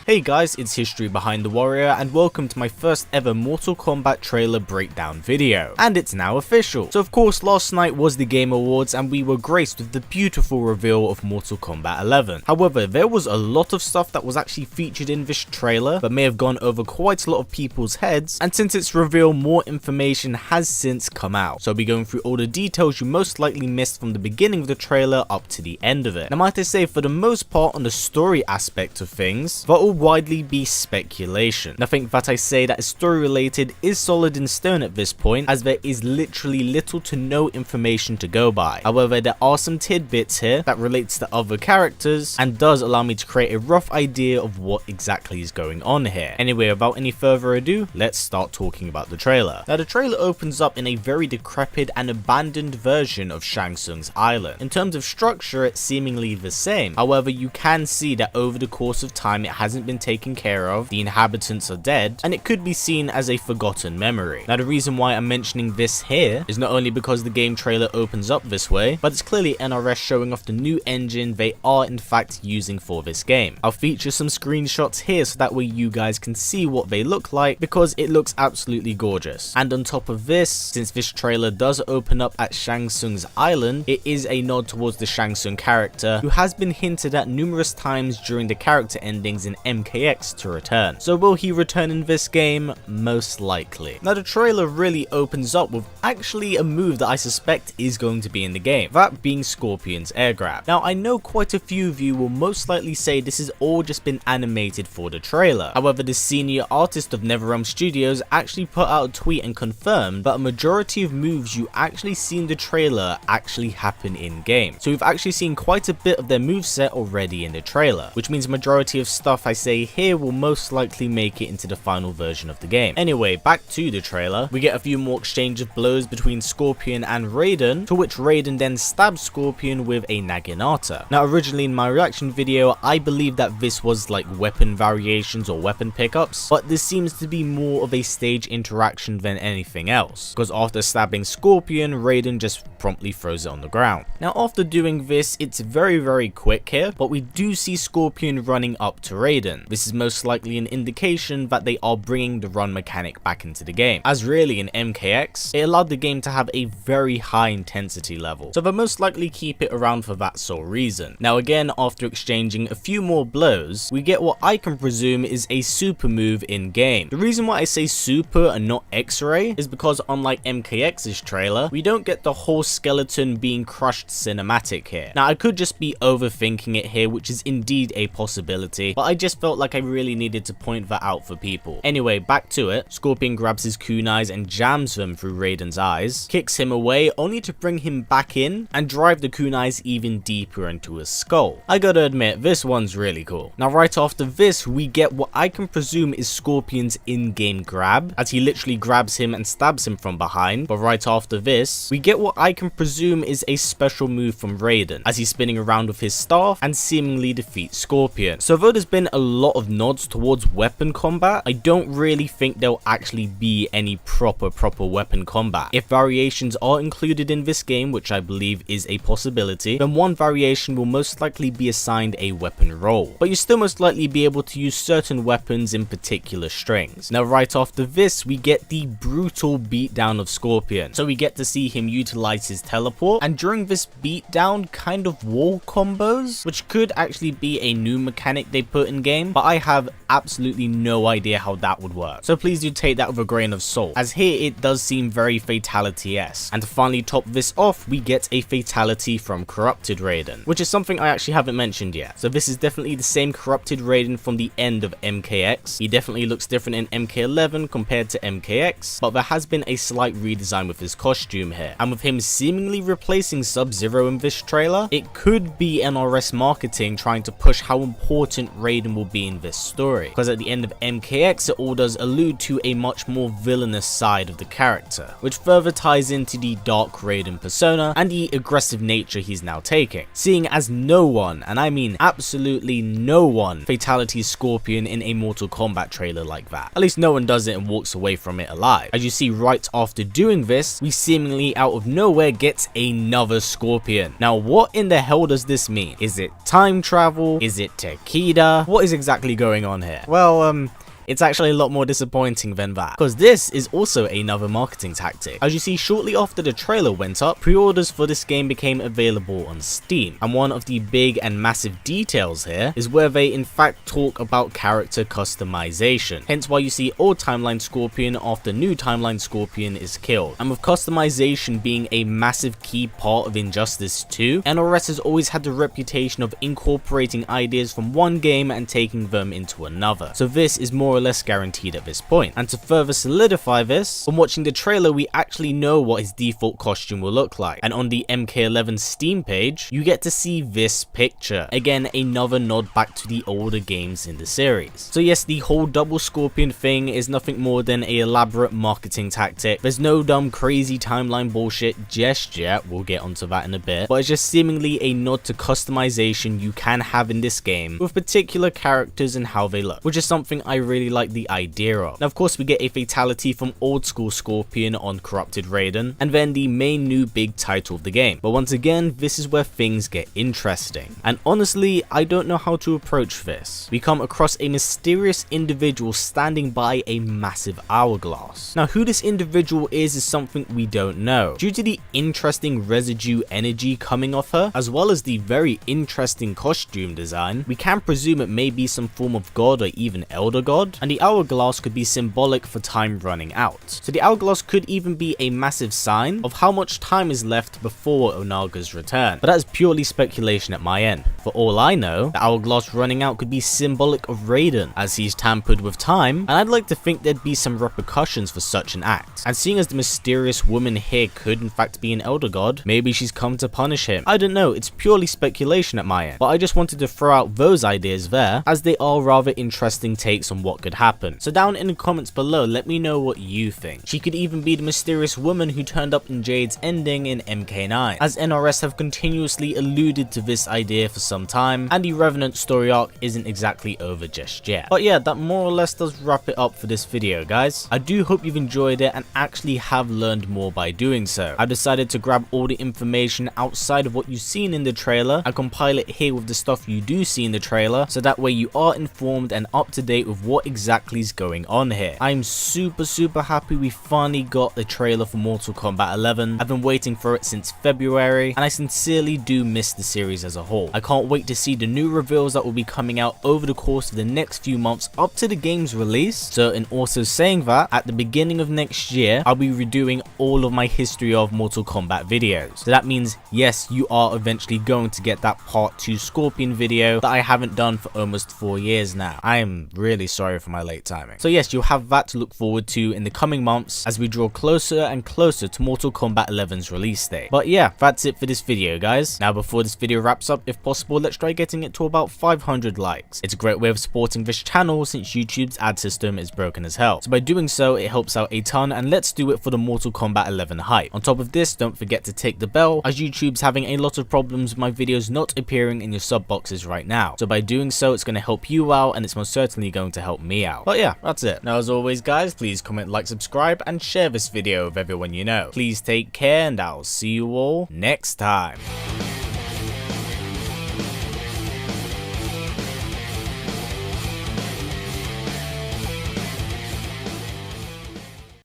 Hey guys, it's History Behind the Warrior and welcome to my first ever Mortal Kombat trailer breakdown video. And it's now official. So of course last night was the Game Awards and we were graced with the beautiful reveal of Mortal Kombat 11. However, there was a lot of stuff that was actually featured in this trailer that may have gone over quite a lot of people's heads, and since its reveal more information has since come out. So I'll be going through all the details you most likely missed from the beginning of the trailer up to the end of it. Now might I say, for the most part on the story aspect of things, that will widely be speculation. Nothing that I say that is story related is solid in stone at this point, as there is literally little to no information to go by. However, there are some tidbits here that relates to other characters and does allow me to create a rough idea of what exactly is going on here. Anyway, without any further ado, let's start talking about the trailer. Now the trailer opens up in a very decrepit and abandoned version of Shang Tsung's island. In terms of structure, it's seemingly the same. However, you can see that over the course of time it hasn't been taken care of, the inhabitants are dead, and it could be seen as a forgotten memory. Now the reason why I'm mentioning this here is not only because the game trailer opens up this way, but it's clearly NRS showing off the new engine they are in fact using for this game. I'll feature some screenshots here so that way you guys can see what they look like, because it looks absolutely gorgeous. And on top of this, since this trailer does open up at Shang Tsung's island, it is a nod towards the Shang Tsung character, who has been hinted at numerous times during the character endings in MKX to return. So will he return in this game? Most likely. Now the trailer really opens up with actually a move that I suspect is going to be in the game, that being Scorpion's air grab. Now I know quite a few of you will most likely say this has all just been animated for the trailer. However, the senior artist of NetherRealm Studios actually put out a tweet and confirmed that a majority of moves you actually see in the trailer actually happen in game. So we've actually seen quite a bit of their moveset already in the trailer, which means majority of stuff I say here will most likely make it into the final version of the game. Anyway, back to the trailer. We get a few more exchange of blows between Scorpion and Raiden, to which Raiden then stabs Scorpion with a Naginata. Now originally in my reaction video I believed that this was like weapon variations or weapon pickups, but this seems to be more of a stage interaction than anything else, because after stabbing Scorpion, Raiden just promptly throws it on the ground. Now after doing this, it's very quick here, but we do see Scorpion running up to Raiden. This is most likely an indication that they are bringing the run mechanic back into the game, as really in MKX it allowed the game to have a very high intensity level, so they'll most likely keep it around for that sole reason. Now again, after exchanging a few more blows, we get what I can presume is a super move in game. The reason why I say super and not X-ray is because unlike MKX's trailer, we don't get the whole skeleton being crushed cinematic here. Now I could just be overthinking it here, which is indeed a possibility, but I just felt like I really needed to point that out for people. Anyway, back to it. Scorpion grabs his kunais and jams them through Raiden's eyes, kicks him away only to bring him back in and drive the kunais even deeper into his skull. I gotta admit, this one's really cool. Now right after this, we get what I can presume is Scorpion's in-game grab, as he literally grabs him and stabs him from behind. But right after this, we get what I can presume is a special move from Raiden, as he's spinning around with his staff and seemingly defeats Scorpion. So though there's been a lot of nods towards weapon combat, I don't really think there'll actually be any proper weapon combat. If variations are included in this game, which I believe is a possibility, then one variation will most likely be assigned a weapon role, but you still most likely be able to use certain weapons in particular strings. Now right after this, we get the brutal beatdown of Scorpion. So we get to see him utilize his teleport, and during this beatdown, kind of wall combos, which could actually be a new mechanic they put in game, but I have absolutely no idea how that would work. So please do take that with a grain of salt, as here it does seem very fatality-esque. And to finally top this off, we get a fatality from Corrupted Raiden, which is something I actually haven't mentioned yet. So this is definitely the same Corrupted Raiden from the end of MKX. He definitely looks different in MK11 compared to MKX, but there has been a slight redesign with his costume here. And with him seemingly replacing Sub-Zero in this trailer, it could be NRS marketing trying to push how important Raiden will be in this story, because at the end of MKX it all does allude to a much more villainous side of the character, which further ties into the Dark Raiden persona and the aggressive nature he's now taking, seeing as no one, and I mean absolutely no one, fatalities Scorpion in a Mortal Kombat trailer like that. At least no one does it and walks away from it alive. As you see right after doing this, we seemingly out of nowhere get another Scorpion. Now what in the hell does this mean? Is it time travel? Is it Takeda? What is exactly going on here? Well, it's actually a lot more disappointing than that, because this is also another marketing tactic. As you see, shortly after the trailer went up, pre-orders for this game became available on Steam, and one of the big and massive details here is where they in fact talk about character customization, hence why you see old timeline Scorpion after new timeline Scorpion is killed. And with customization being a massive key part of Injustice 2, NRS has always had the reputation of incorporating ideas from one game and taking them into another, so this is more or less guaranteed at this point. And to further solidify this, from watching the trailer we actually know what his default costume will look like, and on the MK11 Steam page you get to see this picture, again another nod back to the older games in the series. So yes, the whole double Scorpion thing is nothing more than an elaborate marketing tactic. There's no dumb crazy timeline bullshit just yet, we'll get onto that in a bit, but it's just seemingly a nod to customization you can have in this game with particular characters and how they look, which is something I really like the idea of. Now of course we get a fatality from old school Scorpion on Corrupted Raiden, and then the main new big title of the game. But once again, this is where things get interesting, and honestly I don't know how to approach this. We come across a mysterious individual standing by a massive hourglass. Now who this individual is something we don't know. Due to the interesting residue energy coming off her, as well as the very interesting costume design, we can presume it may be some form of god or even elder god, and the hourglass could be symbolic for time running out. So the hourglass could even be a massive sign of how much time is left before Onaga's return, but that is purely speculation at my end. For all I know, the hourglass running out could be symbolic of Raiden, as he's tampered with time, and I'd like to think there'd be some repercussions for such an act. And seeing as the mysterious woman here could in fact be an elder god, maybe she's come to punish him. I don't know, it's purely speculation at my end, but I just wanted to throw out those ideas there, as they are rather interesting takes on what could happen. So down in the comments below, let me know what you think. She could even be the mysterious woman who turned up in Jade's ending in MK9, as NRS have continuously alluded to this idea for some time, and the Revenant story arc isn't exactly over just yet. But yeah, that more or less does wrap it up for this video, guys. I do hope you've enjoyed it and actually have learned more by doing so. I decided to grab all the information outside of what you've seen in the trailer and compile it here with the stuff you do see in the trailer, so that way you are informed and up to date with what exactly is going on here. I'm super happy we finally got the trailer for Mortal Kombat 11. I've been waiting for it since February, and I sincerely do miss the series as a whole. I can't wait to see the new reveals that will be coming out over the course of the next few months up to the game's release. So in also saying that, at the beginning of next year I'll be redoing all of my history of Mortal Kombat videos. So that means yes, you are eventually going to get that part 2 Scorpion video that I haven't done for almost 4 years now. I am really sorry for my late timing. So yes, you'll have that to look forward to in the coming months as we draw closer and closer to Mortal Kombat 11's release date. But yeah, that's it for this video, guys. Now before this video wraps up, if possible, let's try getting it to about 500 likes. It's a great way of supporting this channel since YouTube's ad system is broken as hell. So by doing so, it helps out a ton, and let's do it for the Mortal Kombat 11 hype. On top of this, don't forget to tick the bell, as YouTube's having a lot of problems with my videos not appearing in your sub boxes right now. So by doing so, it's going to help you out, and it's most certainly going to help me out. But yeah, that's it. Now as always, guys, please comment, like, subscribe, and share this video with everyone you know. Please take care, and I'll see you all next time.